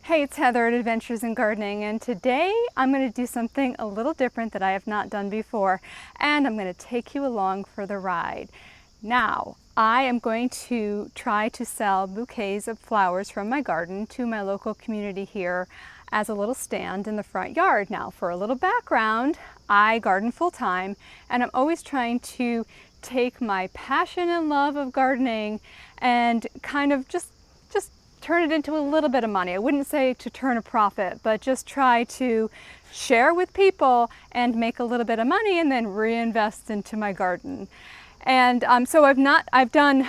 Hey, it's Heather at Adventures in Gardening, and today I'm going to do something a little different that I have not done before, and I'm going to take you along for the ride. Now, I am going to try to sell bouquets of flowers from my garden to my local community here as a little stand in the front yard. Now, for a little background, I garden full-time, and I'm always trying to take my passion and love of gardening and kind of just turn it into a little bit of money. I wouldn't say to turn a profit, but just try to share with people and make a little bit of money and then reinvest into my garden. And so I've done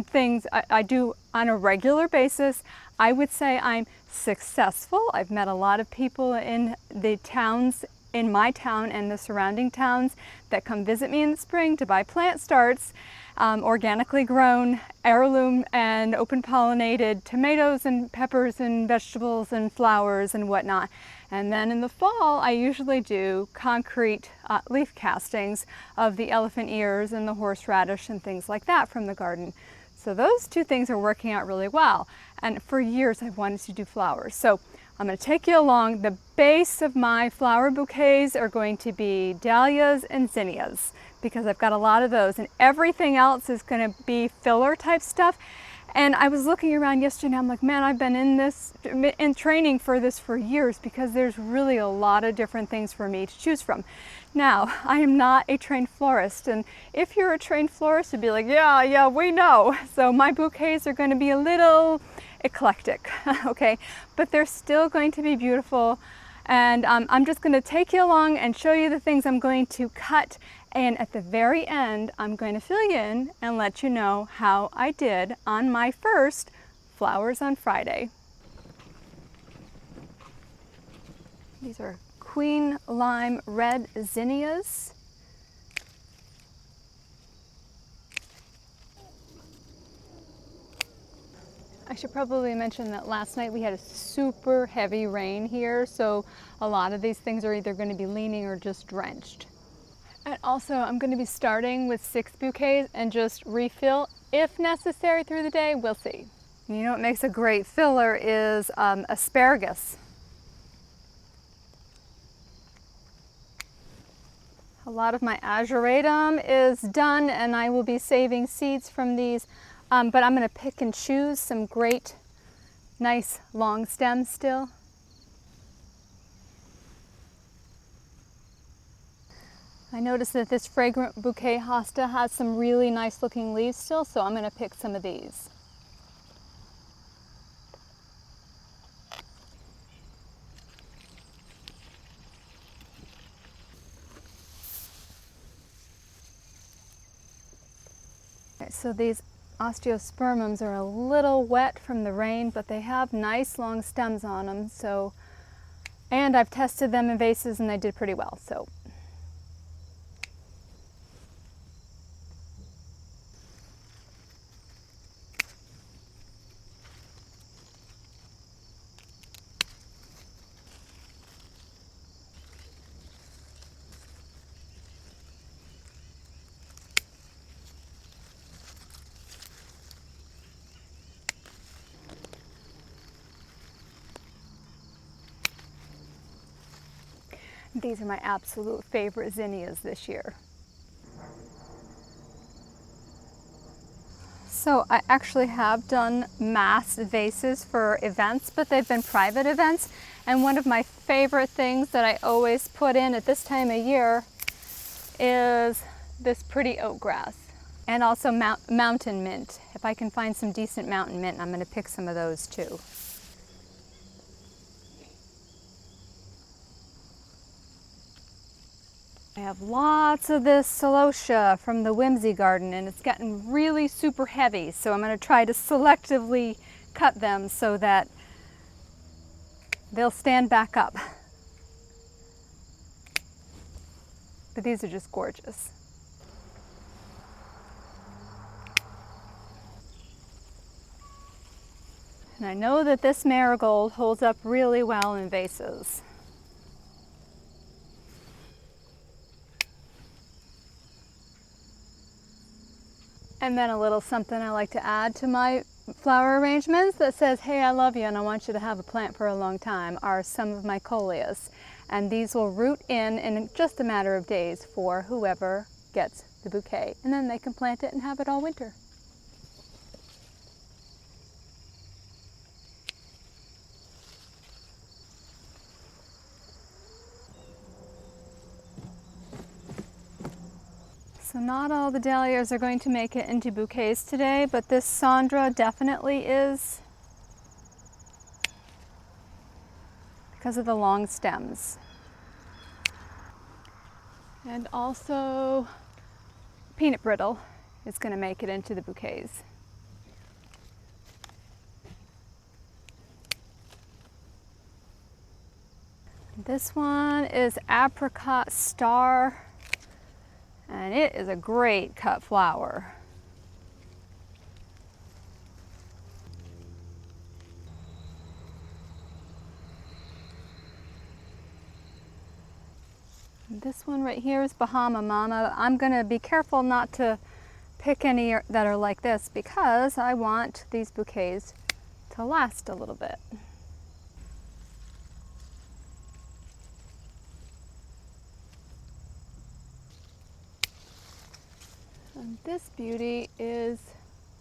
things I do on a regular basis. I would say I'm successful. I've met a lot of people in the towns, in my town and the surrounding towns, that come visit me in the spring to buy plant starts, organically grown, heirloom and open pollinated tomatoes and peppers and vegetables and flowers and whatnot. And then in the fall, I usually do concrete leaf castings of the elephant ears and the horseradish and things like that from the garden. So those two things are working out really well. And for years, I've wanted to do flowers. So I'm going to take you along. The base of my flower bouquets are going to be dahlias and zinnias, because I've got a lot of those, and everything else is going to be filler type stuff. And I was looking around yesterday and I'm like, man, I've been in training for this for years, because there's really a lot of different things for me to choose from. Now, I am not a trained florist, and if you're a trained florist, you'd be like, yeah, we know. So my bouquets are going to be a little eclectic, okay? But they're still going to be beautiful. And I'm just going to take you along and show you the things I'm going to cut. And at the very end, I'm going to fill you in and let you know how I did on my first Flowers on Friday. These are Queen Lime Red Zinnias. I should probably mention that last night we had a super heavy rain here, so a lot of these things are either going to be leaning or just drenched. And also, I'm going to be starting with 6 bouquets and just refill if necessary through the day. We'll see. You know what makes a great filler is asparagus. A lot of my ageratum is done, and I will be saving seeds from these, but I'm going to pick and choose some great, nice long stems still. I noticed that this fragrant bouquet hosta has some really nice looking leaves still, so I'm going to pick some of these. Okay, so these osteospermums are a little wet from the rain, but they have nice long stems on them. So, and I've tested them in vases and they did pretty well. So. These are my absolute favorite zinnias this year. So I actually have done mass vases for events, but they've been private events. And one of my favorite things that I always put in at this time of year is this pretty oat grass. And also mountain mint. If I can find some decent mountain mint, I'm going to pick some of those too. I have lots of this celosia from the Whimsy Garden, and it's gotten really super heavy, so I'm going to try to selectively cut them so that they'll stand back up. But these are just gorgeous. And I know that this marigold holds up really well in vases. And then a little something I like to add to my flower arrangements that says, hey, I love you and I want you to have a plant for a long time are some of my coleus. And these will root in just a matter of days for whoever gets the bouquet. And then they can plant it and have it all winter. So not all the dahlias are going to make it into bouquets today, but this Sandra definitely is, because of the long stems. And also peanut brittle is going to make it into the bouquets. This one is apricot star, and it is a great cut flower. This one right here is Bahama Mama. I'm going to be careful not to pick any that are like this because I want these bouquets to last a little bit. And this beauty is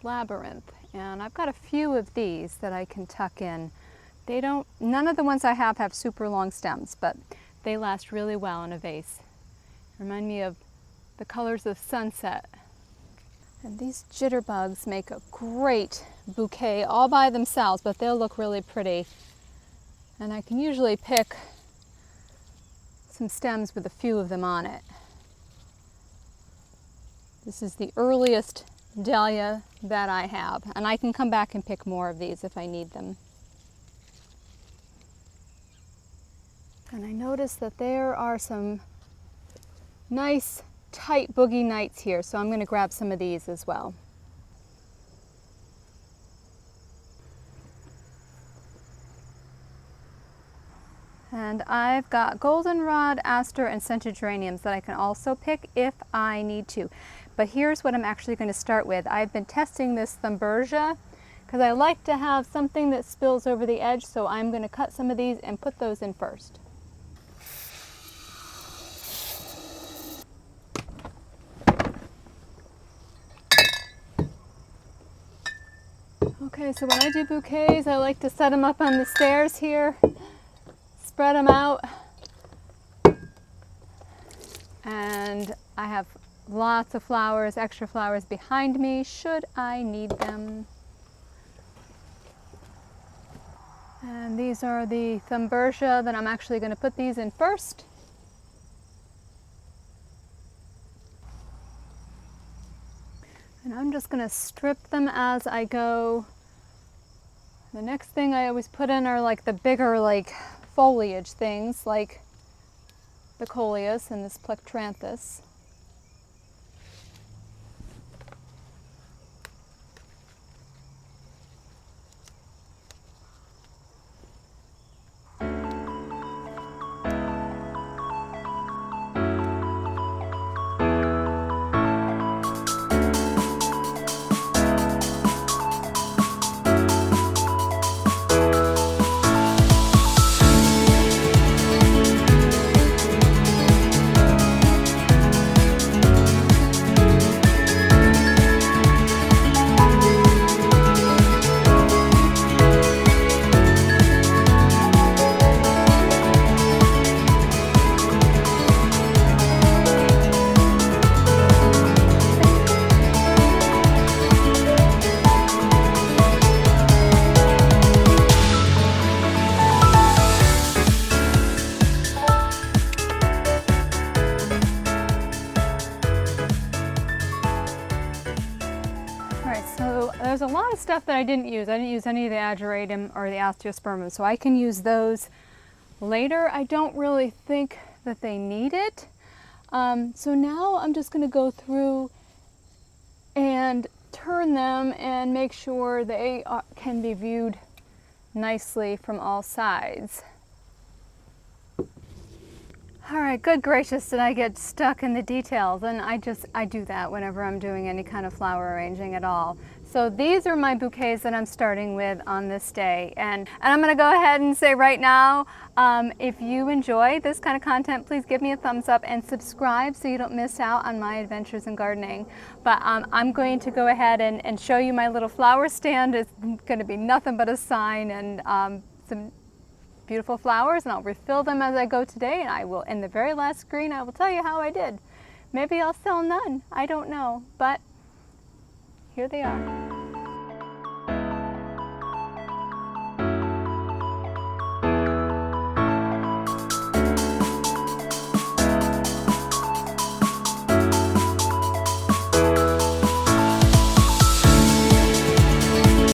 Labyrinth, and I've got a few of these that I can tuck in. None of the ones I have super long stems, but they last really well in a vase. Remind me of the colors of sunset. And these jitterbugs make a great bouquet all by themselves, but they'll look really pretty. And I can usually pick some stems with a few of them on it. This is the earliest dahlia that I have, and I can come back and pick more of these if I need them. And I noticed that there are some nice tight boogie nights here, so I'm going to grab some of these as well. And I've got goldenrod, aster, and scented geraniums that I can also pick if I need to. But here's what I'm actually going to start with. I've been testing this Thumbergia because I like to have something that spills over the edge, so I'm going to cut some of these and put those in first. Okay, so when I do bouquets, I like to set them up on the stairs here, spread them out, and I have lots of flowers, extra flowers behind me should I need them. And these are the Thumbergia that I'm actually going to put these in first. And I'm just going to strip them as I go. The next thing I always put in are like the bigger foliage things like the coleus and this plectranthus. There's a lot of stuff that I didn't use. I didn't use any of the ageratum or the astrospurmum, so I can use those later. I don't really think that they need it. So now I'm just going to go through and turn them and make sure they can be viewed nicely from all sides. All right, good gracious, did I get stuck in the details? And I do that whenever I'm doing any kind of flower arranging at all. So these are my bouquets that I'm starting with on this day. And I'm gonna go ahead and say right now, if you enjoy this kind of content, please give me a thumbs up and subscribe so you don't miss out on my adventures in gardening. But I'm going to go ahead and show you my little flower stand. It's gonna be nothing but a sign and some beautiful flowers, and I'll refill them as I go today, and I will, in the very last screen, I will tell you how I did. Maybe I'll sell none, I don't know, but here they are.